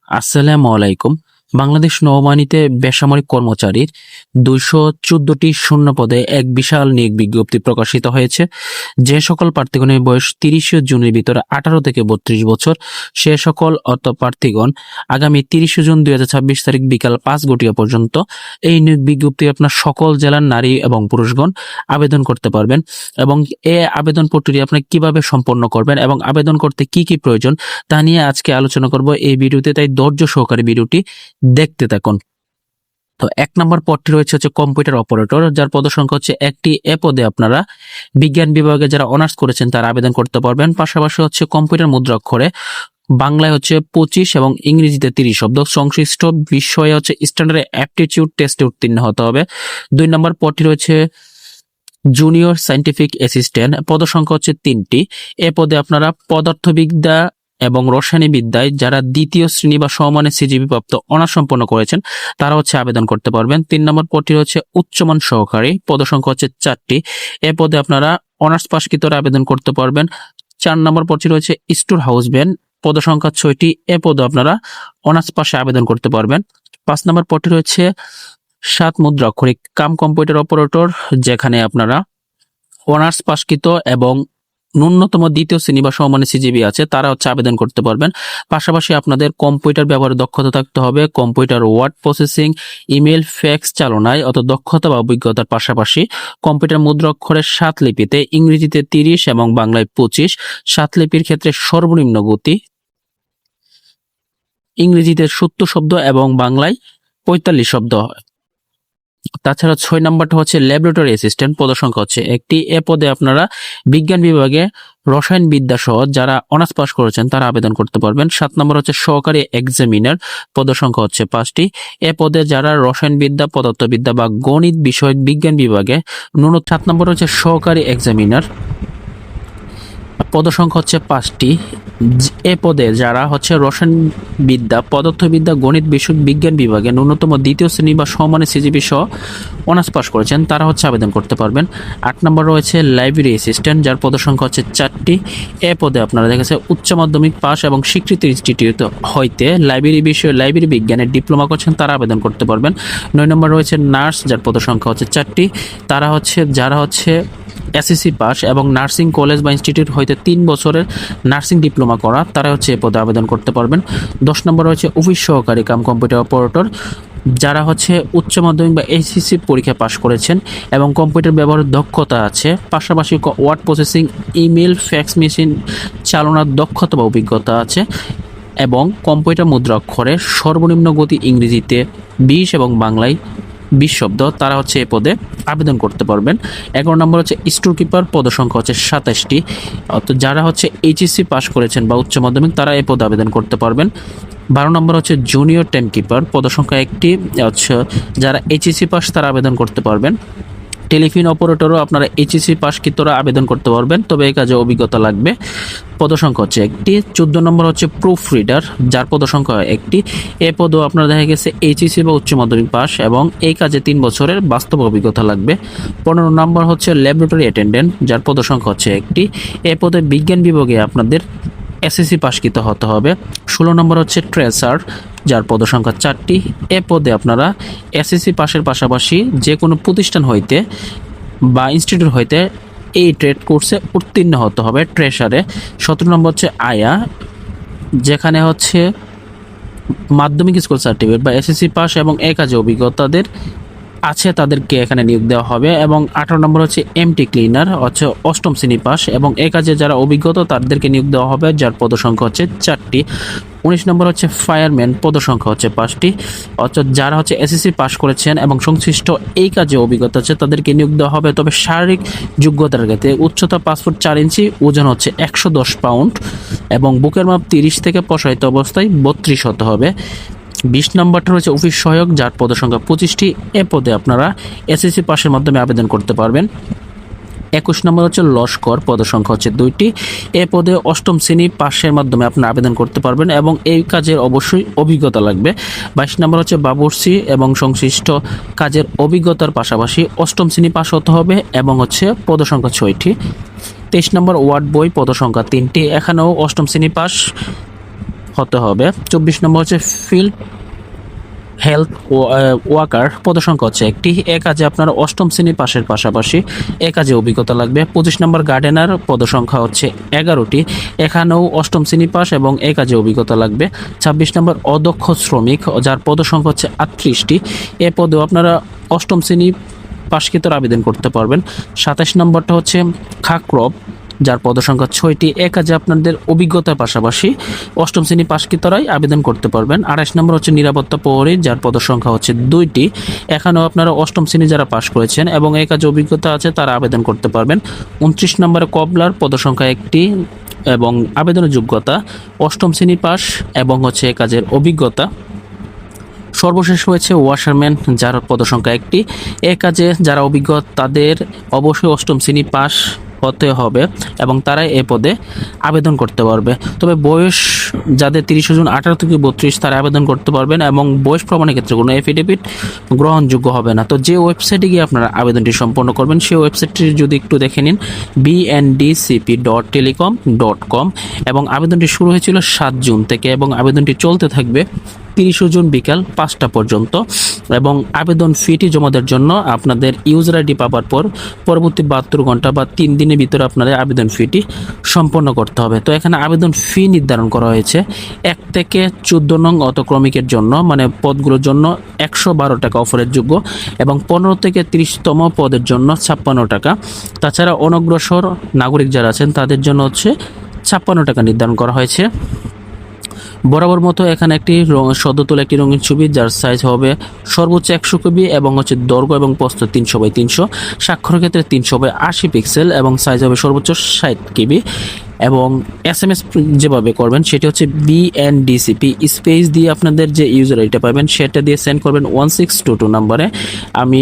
আসসালামু আলাইকুম। বাংলাদেশ নৌবাহিনীতে বেসামরিক কর্মচারীর ২১৪টি শূন্য পদে এক বিশাল নিয়োগ বিজ্ঞপ্তি প্রকাশিত হয়েছে। যে সকল প্রার্থীগণের বয়স ৩০ জুনের ভিতরে ১৮ থেকে ৩২ বছর, সে সকল প্রার্থীগণ আগামী ৩০ জুন ২০২৬ তারিখ বিকাল ৫ ঘটিকা পর্যন্ত এই নিয়োগ বিজ্ঞপ্তি আপনার সকল জেলার নারী এবং পুরুষগণ আবেদন করতে পারবেন। এবং এই আবেদন প্রক্রিয়া আপনি কিভাবে সম্পন্ন করবেন এবং আবেদন করতে কি কি প্রয়োজন তা নিয়ে আজকে আলোচনা করব এই ভিডিওতে, তাই ধৈর্য সহকারে ভিডিওটি দেখতে থাকুন। তো ১ নম্বর পদটি রয়েছে কম্পিউটার অপারেটর, যার পদসংখ্যা একটি। এ পদে আপনারা বিজ্ঞান বিভাগে যারা অনার্স করেছেন তারা আবেদন করতে পারবেন। পাশাপাশি কম্পিউটার মুদ্রাক্ষরে বাংলায় 25 এবং ইংরেজিতে 30 শব্দ, সংশ্লিষ্ট বিষয়ে স্ট্যান্ডার্ড অ্যাপটিটিউড টেস্টে উত্তীর্ণ হতে হবে। ২ নম্বর পদটি রয়েছে জুনিয়র সায়েন্টিফিক অ্যাসিস্ট্যান্ট, পদসংখ্যা ৩টি। এ পদে আপনারা পদার্থবিদ্যা এবং রসায়নবিদ্যায় যারা দ্বিতীয় শ্রেণী বা সমমানের সিজিপি প্রাপ্ত অনার্স সম্পন্ন করেছেন তারা আবেদন করতে পারবেন। ৩ নম্বর পদটি হচ্ছে উচ্চমান সহকারী, পদসংখ্যা 4টি। এ পদে আপনারা অনার্স পাশকৃতরা আবেদন করতে পারবেন। ৪ নম্বর পদটি রয়েছে স্টোর হাউসম্যান, পদসংখ্যা 6টি। এ পদে আপনারা অনার্স পাশে আবেদন করতে পারবেন। ৫ নম্বর পদটি রয়েছে ৭ মুদ্রাক্ষরিক কাম কম্পিউটার অপারেটর, যেখানে আপনারা অনার্স পাশকৃত এবং ন্যূনতম দ্বিতীয় শ্রেণী বা সমমানের সিজিবি আছে তারা আবেদন করতে পারবেন। পাশাপাশি আপনাদের কম্পিউটার ব্যবহারে দক্ষতা থাকতে হবে। Computer word processing, email, fax চালনায় অত দক্ষতা বা অভিজ্ঞতার পাশাপাশি কম্পিউটার মুদ্রাক্ষরের ৭ লিপিতে ইংরেজিতে 30 এবং বাংলায় 25। ৭ লিপির ক্ষেত্রে সর্বনিম্ন গতি ইংরেজিতে 70 শব্দ এবং বাংলায় ৪৫ শব্দ। তাছাড়া ৬ নম্বরটা ল্যাবরেটরি অ্যাসিস্ট্যান্ট, পদসংখ্যা ১টি। এ পদে আপনারা বিজ্ঞান বিভাগে রসায়নবিদ্যা সহ যারা অনার্স পাস করেছেন তারা আবেদন করতে পারবেন। ৭ নম্বর সহকারী এক্সামিনার, পদসংখ্যা 5টি। এ পদে যারা রসায়নবিদ্যা, পদার্থবিদ্যা বা গণিত বিষয়ক বিজ্ঞান বিভাগে ৭ নম্বর সহকারী এক্সামিনার, পদসংখ্যা 5টি। এ পদে যারা রসায়নবিদ্যা, পদার্থবিদ্যা, গণিত বিষয়ক বিজ্ঞান বিভাগে ন্যূনতম দ্বিতীয় শ্রেণী বা সমমানের সিজিপি সহ অনার্স পাস করেছেন তারা আবেদন করতে পারবেন। ৮ নম্বর রয়েছে লাইব্রেরি অ্যাসিস্ট্যান্ট, যার পদসংখ্যা 4টি। এ পদে আপনারা দেখেছে উচ্চ মাধ্যমিক পাস এবং স্বীকৃত ইনস্টিটিউট হইতে লাইব্রেরি বিজ্ঞানের ডিপ্লোমা করছেন তারা আবেদন করতে পারবেন। ৯ নম্বর রয়েছে নার্স, যার পদসংখ্যা 4টি। তারা যারা এসএসসি পাস এবং নার্সিং কলেজ বা ইনস্টিটিউট হইতে ৩ বছরের নার্সিং ডিপ্লোমা করা তারা এ পদে আবেদন করতে পারবেন। ১০ নম্বর রয়েছে অফিস সহকারী কাম কম্পিউটার অপারেটর, যারা উচ্চ মাধ্যমিক বা এইচএসসি পরীক্ষা পাশ করেছেন এবং কম্পিউটার ব্যবহারের দক্ষতা আছে, পাশাপাশি word processing, email, fax machine চালনার দক্ষতা বা অভিজ্ঞতা আছে এবং কম্পিউটার মুদ্রাক্ষরের সর্বনিম্ন গতি ইংরেজিতে 20 এবং বাংলায় 20 শব্দ, তারা এ পদে আবেদন করতে পারবেন। ১১ নম্বর স্টোর কিপার, পদসংখ্যা 27টি। যারা এইচএসসি পাস করেছেন বা উচ্চ মাধ্যমিক তারা এ পদে আবেদন করতে পারবেন। ১২ নম্বর জুনিয়র টাইম কিপার, পদসংখ্যা 1টি। যারা এইচএসসি পাস তারা আবেদন করতে পারবেন। টেলিফোন অপারেটরও আপনারা এইচএসসি পাশকৃতরা আবেদন করতে পারবেন, তবে এই কাজে অভিজ্ঞতা লাগবে। পদসংখ্যা 1টি। ১৪ নম্বর প্রুফ রিডার, যার পদসংখ্যা 1টি। এ পদও আপনারা দেখা গেছে এইচএসসি বা উচ্চ মাধ্যমিক পাস এবং এই কাজে 3 বছরের বাস্তব অভিজ্ঞতা লাগবে। 15 নম্বর ল্যাবরেটরি অ্যাটেন্ডেন্ট, যার পদসংখ্যা 1টি। এ পদে বিজ্ঞান বিভাগে আপনাদের এসএসসি পাশকৃত হতে হবে। 16 নম্বর ট্রেসার, যার পদসংখ্যা 4টি। এ পদে আপনারা এসএসসি পাশের পাশাপাশি যে কোনো প্রতিষ্ঠান হইতে বা ইনস্টিটিউট হইতে এই ট্রেড কোর্সে উত্তীর্ণ হতে হবে ট্রেসারে। 17 নম্বর আয়া, যেখানে মাধ্যমিক স্কুল সার্টিফিকেট বা এসএসসি পাস এবং এই কাজে অভিজ্ঞতাদের আছে তাদেরকে এখানে নিয়োগ দেওয়া হবে। এবং 18 নম্বর এমটি ক্লিনার, 8ম শ্রেণী পাস এবং এই কাজে যারা অভিজ্ঞতা তাদেরকে নিয়োগ দেওয়া হবে, যার পদসংখ্যা 4টি। 19 নম্বর ফায়ারম্যান, পদসংখ্যা 5টি। যারা এসএসসি পাস করেছেন এবং সংশ্লিষ্ট এই কাজে অভিজ্ঞতা আছে তাদেরকে নিয়োগ দেওয়া হবে, তবে শারীরিক যোগ্যতার ক্ষেত্রে উচ্চতা 5 ফুট 4 ইঞ্চি, ওজন 110 পাউন্ড এবং বুকের মাপ 30 থেকে প্রসারিত অবস্থায় 32 হতে হবে। 20 নম্বরটা অফিস সহায়ক, যার পদসংখ্যা 25টি। এ পদে আপনারা এসএসসি পাসের মাধ্যমে আবেদন করতে পারবেন। 21 নম্বর লস্কর, পদসংখ্যা 2টি। এ পদে 8ম শ্রেণী পাশের মাধ্যমে আপনারা আবেদন করতে পারবেন এবং এই কাজের অবশ্যই অভিজ্ঞতা লাগবে। 22 নম্বর বাবুর্চি এবং সংশ্লিষ্ট কাজের অভিজ্ঞতার পাশাপাশি 8ম শ্রেণী পাস হতে হবে এবং পদসংখ্যা 6টি। 23 নম্বর ওয়ার্ড বয়, পদসংখ্যা 3টি। এখানেও 8ম শ্রেণী পাস হতে হবে। 24 নম্বর হচ্ছে ফিল্ড হেলথ ওয়ার্কার, পদসংখ্যা হচ্ছে একটি। এ কাজে আপনার অষ্টম শ্রেণী পাশের পাশাপাশি এ কাজে অভিজ্ঞতা লাগবে। 25 নম্বর গার্ডেনার, পদসংখ্যা হচ্ছে 11টি, এখানেও অষ্টম শ্রেণী পাস এবং এ কাজে অভিজ্ঞতা লাগবে। 26 নম্বর অদক্ষ শ্রমিক, যার পদসংখ্যা হচ্ছে 38টি, এ পদেও আপনারা অষ্টম শ্রেণী পাশকৃতরা আবেদন করতে পারবেন। 27 নম্বরটা হচ্ছে খাকরব, যার পদসংখ্যা 6টি, এ কাজে আপনাদের অভিজ্ঞতার পাশাপাশি অষ্টম শ্রেণী পাশকৃতরাই আবেদন করতে পারবেন। 28 নম্বর হচ্ছে নিরাপত্তা প্রহরী, যার পদসংখ্যা হচ্ছে 2টি, এখানেও আপনারা অষ্টম শ্রেণী যারা পাশ করেছেন এবং এ কাজে অভিজ্ঞতা আছে তারা আবেদন করতে পারবেন। 29 নম্বরে কবলার, পদসংখ্যা 1টি এবং আবেদনের যোগ্যতা অষ্টম শ্রেণী পাস এবং হচ্ছে এ কাজের অভিজ্ঞতা। সর্বশেষ হয়েছে ওয়াশারম্যান, যার পদসংখ্যা 1টি, এ কাজে যারা অভিজ্ঞ তাদের অবশ্যই অষ্টম শ্রেণী পাস হতে হবে এবং তারা এ পদে আবেদন করতে পারবে। তবে বয়স যাদের 30 জুন 18 থেকে 32 তারা আবেদন করতে পারবেন এবং বয়স প্রমাণের ক্ষেত্রে কোনো এফিডেভিট গ্রহণযোগ্য হবে না। তো যে ওয়েবসাইটে গিয়ে আপনারা আবেদনটি সম্পন্ন করবেন সেই ওয়েবসাইটটি যদি একটু দেখে নিন, bndcp.telecom.com, এবং আবেদনটি শুরু হয়েছিল 7 জুন থেকে এবং আবেদনটি চলতে থাকবে 30 জুন বিকাল 5টা পর্যন্ত। এবং আবেদন ফিটি জমা দেওয়ার জন্য আপনাদের ইউজার আইডি পাওয়ার পর পরবর্তী 72 ঘন্টা বা 3 দিনের ভিতরে আপনাদের আবেদন ফিটি সম্পন্ন করতে হবে। তো এখানে আবেদন ফি নির্ধারণ করা হয়েছে 1 থেকে 14 নং অতক্রমিকের জন্য, মানে পদগুলোর জন্য 112 টাকা অফারের যোগ্য এবং 15 থেকে 30তম পদের জন্য 56 টাকা। তাছাড়া অনগ্রসর নাগরিক যারা আছেন তাদের জন্য হচ্ছে 56 টাকা নির্ধারণ করা হয়েছে। বরাবর মতো এখানে একটি সদ্য তোলা একটি রঙিন ছবি, যার সাইজ হবে সর্বোচ্চ 100 কেবি এবং হচ্ছে দৈর্ঘ্য এবং প্রস্থ 300x300, স্বাক্ষরের ক্ষেত্রে 380 পিক্সেল এবং সাইজ হবে সর্বোচ্চ 60 কেবি। এবং SMS যেভাবে করবেন সেটি হচ্ছে BNDCP স্পেস দিয়ে আপনাদের যে ইউজার আইডিটা পাবেন সেটা দিয়ে সেন্ড করবেন 1622 নম্বরে। আমি